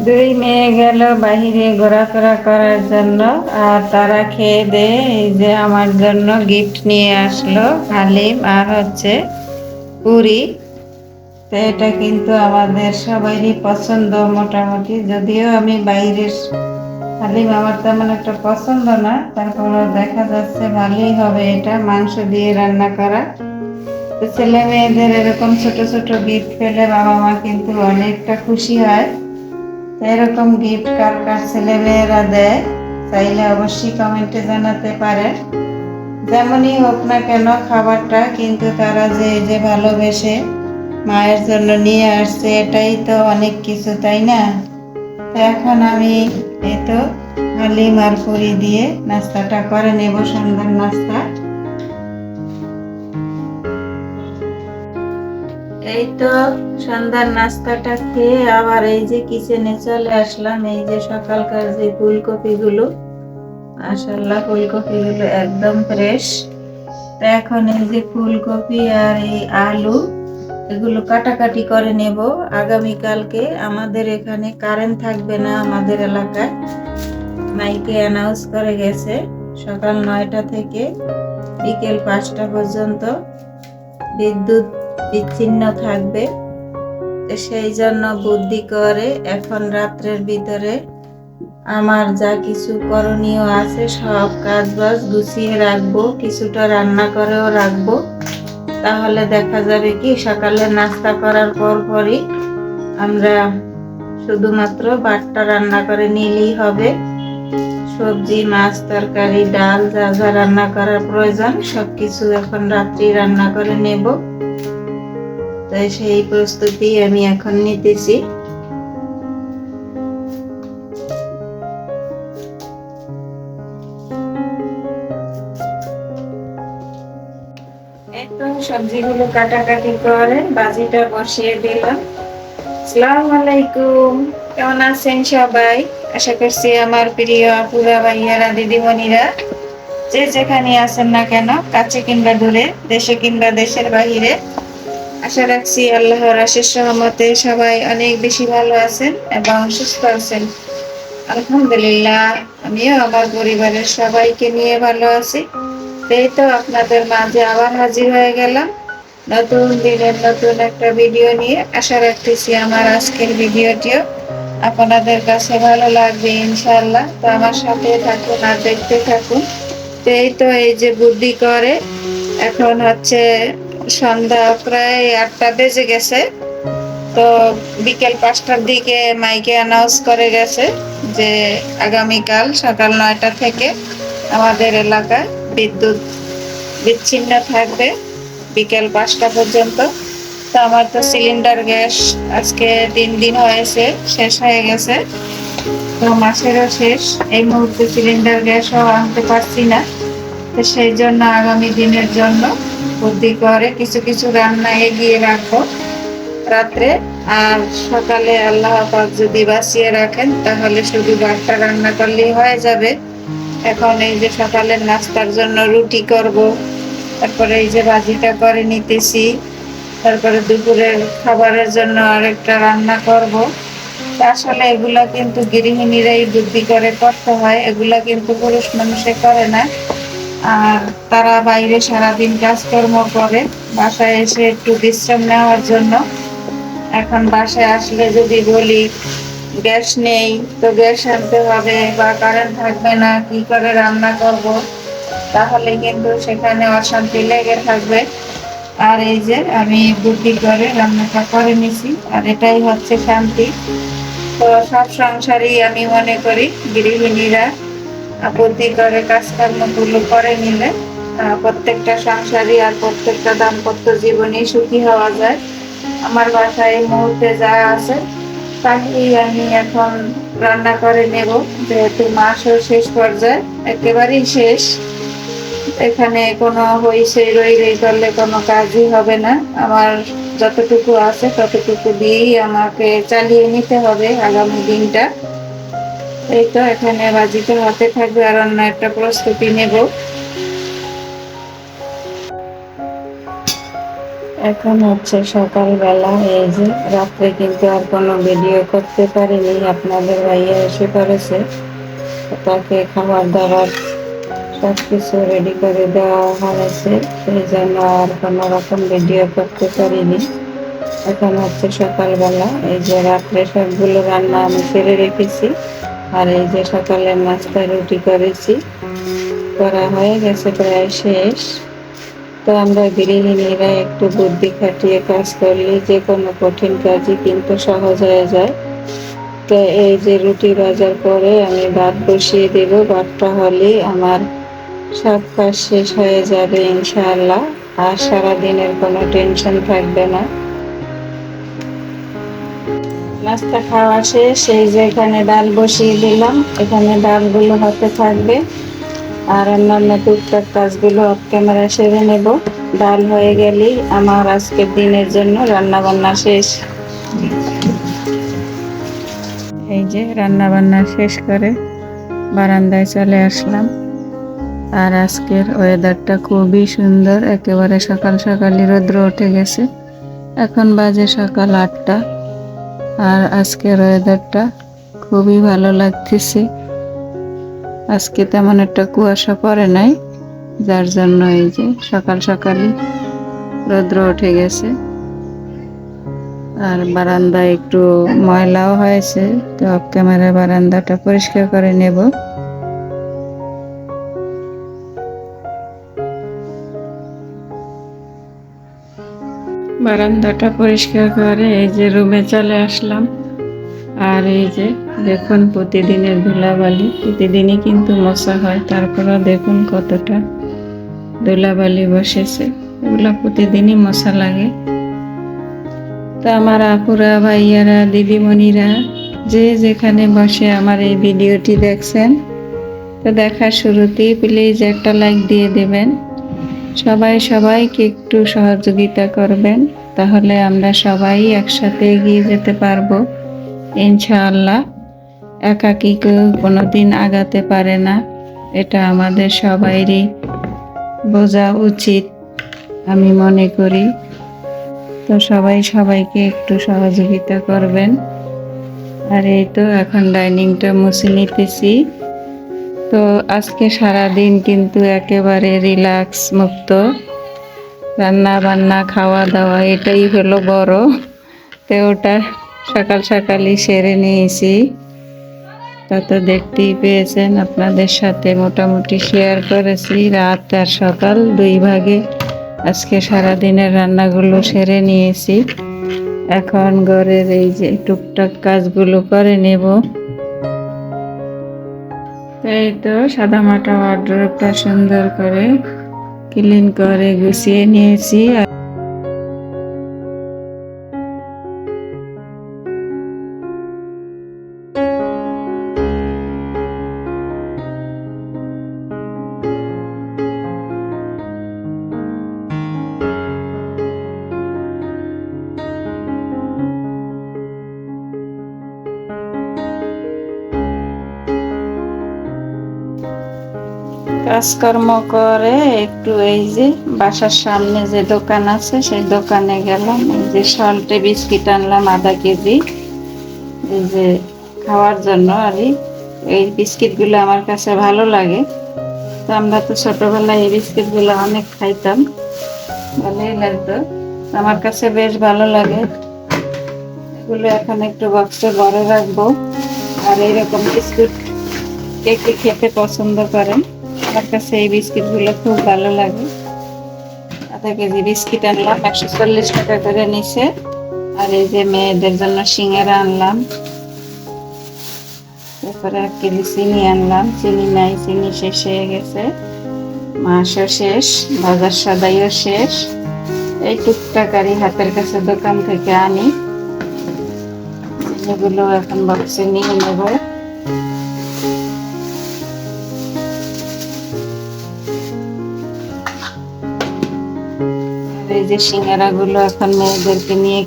দুই মেয়ে গেল বাহিরে ঘোরাফেরা করার জন্য, আর তারা খেয়ে দিয়ে এই যে আমার জন্য গিফট নিয়ে আসলো, হালিম আর হচ্ছে পুরি। তো এটা কিন্তু আমাদের সবারই পছন্দ মোটামুটি, যদিও আমি বাইরের হালিম আমার তেমন একটা পছন্দ না, তারপরও দেখা যাচ্ছে ভালোই হবে, এটা মাংস দিয়ে রান্না করা। তো ছেলে মেয়েদের এরকম ছোট ছোট গিফট পেলে বাবা মা কিন্তু অনেকটা খুশি হয়। এরকম গিফট কার কার ছেলে মেয়েরা দেয় চাইলে অবশ্যই কমেন্টে জানাতে পারে। যেমনই হোক না কেন খাবারটা কিন্তু তারা যে এই যে ভালোবেসে মায়ের জন্য নিয়ে আসছে, এটাই তো অনেক কিছু, তাই না? তো এখন আমি এই তো হালিম আর পুরি দিয়ে নাস্তাটা করে নেব, সন্ধ্যার নাস্তা। এই তো সন্ধ্যার নাস্তাটা খেয়ে আবার এই যে কিচেনে চলে আসলাম। এই যে সকালকার যে ফুলকপি গুলো, মাশাআল্লাহ ফুলকপি গুলো একদম ফ্রেশ। তো এখন এই যে ফুলকপি আর এই আলু এগুলো কাটাকাটি করে নেব। আগামীকালকে আমাদের এখানে কারেন্ট থাকবে না, আমাদের এলাকায় মাইকে অ্যানাউন্স করে গেছে সকাল 9টা থেকে বিকেল 5টা পর্যন্ত বিদ্যুৎ বিচ্ছিন্ন থাকবে। সেই জন্য বুদ্ধি করে এখন রাত্রের ভিতরে আমার যা কিছু করণীয় আছে সব কাজ বাজ গুছিয়ে রাখবো, কিছুটা রান্না করেও রাখবো। তাহলে দেখা যাবে কি সকালে নাস্তা করার পরই আমরা শুধুমাত্র ভাতটা রান্না করে নিলেই হবে। সবজি মাছ তরকারি ডাল যা যা রান্না করার প্রয়োজন সবকিছু এখন রাত্রি রান্না করে নেব। তাই সেই প্রস্তুতি আমি এখন নিতেছি। একটু সবজিগুলো কাটাকাটি করে ভাজিটা বসিয়ে দিলাম। আসসালামু আলাইকুম, কেমন আছেন সবাই? আশা করছি আমার প্রিয় আপুরা ভাইয়ারা দিদিমণিরা যে যেখানে আছেন না কেন, কাছে কিংবা দূরে, দেশে কিংবা দেশের বাহিরে, আশা রাখছি আল্লাহর অশেষ রহমতে সবাই অনেক বেশি ভালো আছেন এবং সুস্থ আছেন। আলহামদুলিল্লাহ, আমিও আমার পরিবারের সবাইকে নিয়ে ভালো আছি। এই তো আপনাদের মাঝে আবার হাজির হয়ে গেলাম নতুন দিনের নতুন একটা ভিডিও নিয়ে। আশা রাখতেছি আমার আজকের ভিডিওটিও আপনাদের কাছে ভালো লাগবে ইনশাআল্লাহ। তো আমার সাথে থাকুন আর দেখতে থাকুন। তো এই তো এই যে বুদ্ধি করে এখন হচ্ছে সন্ধ্যা প্রায় 8টা বেজে গেছে। তো বিকেল 5টার দিকে মাইকে অ্যানাউন্স করে গেছে যে আগামীকাল সকাল 9টা থেকে আমাদের এলাকায় বিদ্যুৎ বিচ্ছিন্ন থাকবে বিকেল 5টা পর্যন্ত। তো আমার তো সিলিন্ডার গ্যাস আজকে 3 দিন হয়েছে, শেষ হয়ে গেছে। তো মাসেরও শেষ, এই মুহূর্তে সিলিন্ডার গ্যাসও আনতে পারছি না। তো সেই জন্য আগামী দিনের জন্য বুদ্ধি করে কিছু কিছু রান্না এগিয়ে রাখবো রাত্রে। আর সকালে আল্লাহ পাক যদি বাঁচিয়ে রাখেন তাহলে শুধু ভাতটা রান্না করলেই হয়ে যাবে। এখন এই যে সকালের নাস্তার জন্য রুটি করব, তারপরে এই যে ভাজিটা করে নিতেছি, তারপরে দুপুরের খাবারের জন্য আরেকটা রান্না করব। আসলে এগুলা কিন্তু গৃহিণীরাই বুদ্ধি করে করতে হয়, এগুলা কিন্তু পুরুষ মানুষে করে না। আর তারা বাইরে সারাদিন কাজকর্ম করে, বাসায় এসে একটু বিশ্রাম নেওয়ার জন্য। এখন বাসায় আসলে যদি বলি গ্যাস নেই, তো গ্যাস আনতে হবে, বা কারেন্ট থাকবে না, কি করে রান্না করব, তাহলে কিন্তু সেখানে অশান্তি লেগে থাকবে। আর এই যে আমি বুদ্ধি করে রান্নাটা করে নিছি, আর এটাই হচ্ছে শান্তি। তো সব সংসারই আমি মনে করি গৃহিণীরা বুদ্ধি করে কাজকর্মগুলো করে নিলে প্রত্যেকটা সংসারই আর প্রত্যেকটা দাম্পত্য জীবনে সুখী হওয়া যায়। আমার বাসায় এই মুহূর্তে যা আছে তাকেই আমি এখন রান্না করে নেব, যেহেতু মাসও শেষ পর্যায়ে, একেবারেই শেষ। এখানে কোনো হইচই রই রই করলে কোনো কাজই হবে না। আমার যতটুকু আছে ততটুকু দিয়েই আমাকে চালিয়ে নিতে হবে আগামী দিনটা। এই তো এখানে বাজিতে হাতে থাকবে আর অন্য একটা প্রস্তুতি নেব। এখন হচ্ছে সকালবেলা, এই যে রাত্রে কিন্তু আর কোনো ভিডিও করতে পারিনি। আপনাদের ভাইয়া এসে পড়েছে, তাকে খাবার দাবার সব কিছু রেডি করে দেওয়া হয়েছে, সেই জন্য আর কোনো রকম ভিডিও করতে পারিনি। এখন হচ্ছে সকালবেলা, এই যে রাত্রে সবগুলো রান্না আমি সেরে রেখেছি, আর এই যে সকালের নাস্তা রুটি করেছি, করা হয়ে গেছে প্রায় শেষ। তো আমরা গৃহিণীরা একটু বুদ্ধি খাটিয়ে কাজ করলে যে কোনো কঠিন কাজই কিন্তু সহজ হয়ে যায়। তো এই যে রুটি ভাজার পরে আমি ভাত বসিয়ে দেব, ভাতটা হলেই আমার সব কাজ শেষ হয়ে যাবে ইনশাআল্লাহ, আর সারাদিনের কোনো টেনশন থাকবে না। নাস্তা খাওয়া শেষ, এই যে এখানে ডাল বসিয়ে দিলাম, এখানে ডালগুলো হতে থাকবে আর অন্যান্য টুকটাক কাজগুলো অফ ক্যামেরা সেরে নেব। ডাল হয়ে গেলেই আমার আজকের দিনের জন্য রান্না বান্না শেষ। এই যে রান্না বান্না শেষ করে বারান্দায় চলে আসলাম, আর আজকের ওয়েদারটা খুবই সুন্দর, একেবারে সকাল সকালই রৌদ্র উঠে গেছে। এখন বাজে সকাল 8টা, আর আজকের ওয়েদারটা খুবই ভালো লাগতেছে। আজকে তেমন একটা কুয়াশা পড়ে নাই, যার জন্য এই যে সকাল সকালই রৌদ্র উঠে গেছে। আর বারান্দায় একটু ময়লাও হয়েছে, তো অফ ক্যামেরা বারান্দাটা পরিষ্কার করে নেব। বারান্দাটা পরিষ্কার করে এই যে রুমে চলে আসলাম, আর এই যে দেখুন প্রতিদিনের ধুলাবালি, প্রতিদিনই কিন্তু মোছা হয়, তারপরেও দেখুন কতটা ধুলাবালি বসেছে, এগুলো প্রতিদিনই মোছা লাগে। তো আমার আপুরা, ভাইয়ারা, দিদিমণিরা যে যেখানে বসে আমার এই ভিডিওটি দেখছেন, তো দেখার শুরুতেই প্লিজ একটা লাইক দিয়ে দেবেন। সবাই সবাইকে একটু সহযোগিতা করবেন, তাহলে আমরা সবাই একসাথে এগিয়ে যেতে পারবো ইনশাআল্লাহ। একাকী কেউ কোনোদিন আগাতে পারে না, এটা আমাদের সবাইরই বোঝা উচিত আমি মনে করি। তো সবাই সবাইকে একটু সহযোগিতা করবেন। আর এই তো এখন ডাইনিংটা মুছে নিতেছি। তো আজকে সারা দিন কিন্তু একেবারে রিল্যাক্স মুক্ত, রান্না বান্না খাওয়া দাওয়া এটাই হলো বড়। তো ওটা সকাল সকালই সেরে নিয়েছি, তা তো দেখতেই পেয়েছেন, আপনাদের সাথে মোটামুটি শেয়ার করেছি। রাত আর সকাল দুই ভাগে আজকে সারাদিনের রান্নাগুলো সেরে নিয়েছি। এখন ঘরের এই যে টুকটাক কাজগুলো করে নেব। এই তো সাদামাটা ওয়ার্ড্রোবটা সুন্দর করে ক্লিন করে গুছিয়ে নিয়েছি। কাজকর্ম করে একটু এই যে বাসার সামনে যে দোকান আছে সেই দোকানে গেলাম, এই যে সল্টে বিস্কিট আনলাম আধা কেজি, এই যে খাওয়ার জন্য। আর এই বিস্কিটগুলো আমার কাছে ভালো লাগে, তো আমরা তো ছোটবেলায় এই বিস্কিটগুলো অনেক খাইতাম, ভালোই লাগতো, আমার কাছে বেশ ভালো লাগে। এগুলো এখন একটু বক্সে ভরে রাখবো। আর এইরকম বিস্কুট কে কে খেতে পছন্দ করেন, আমার কাছে এই বিস্কিটগুলো খুব ভালো লাগে। আধা কেজি বিস্কিট আনলাম, 140 টাকা করে নিছে। আর এই যে মেয়েদের জন্য সিঙ্গারা আনলাম, তারপরে 1 কেজি চিনি আনলাম, চিনি নাই, চিনি শেষ হয়ে গেছে, মাছও শেষ, বাজার সদাইও শেষ। এই টুকটাকারি হাতের কাছে দোকান থেকে আনি, এগুলো এখন বক্সে নিয়ে নেব। এই যে সিঙ্গারা গুলো এখন মেয়েদেরকে নিয়ে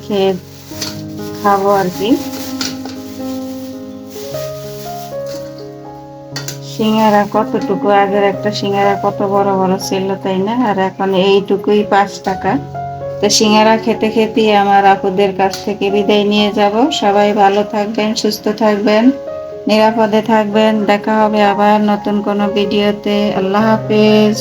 খাবো আর কি। সিঙ্গারা কতটুকু, আগের একটা সিঙ্গারা কত বড় বড় ছিল তাই না, আর এখন এইটুকুই 5 টাকা। তো সিঙ্গারা খেতে খেতে আমার আপুদের কাছ থেকে বিদায় নিয়ে যাব। সবাই ভালো থাকবেন, সুস্থ থাকবেন, নিরাপদে থাকবেন। দেখা হবে আবার নতুন কোনো ভিডিওতে। আল্লাহ হাফেজ।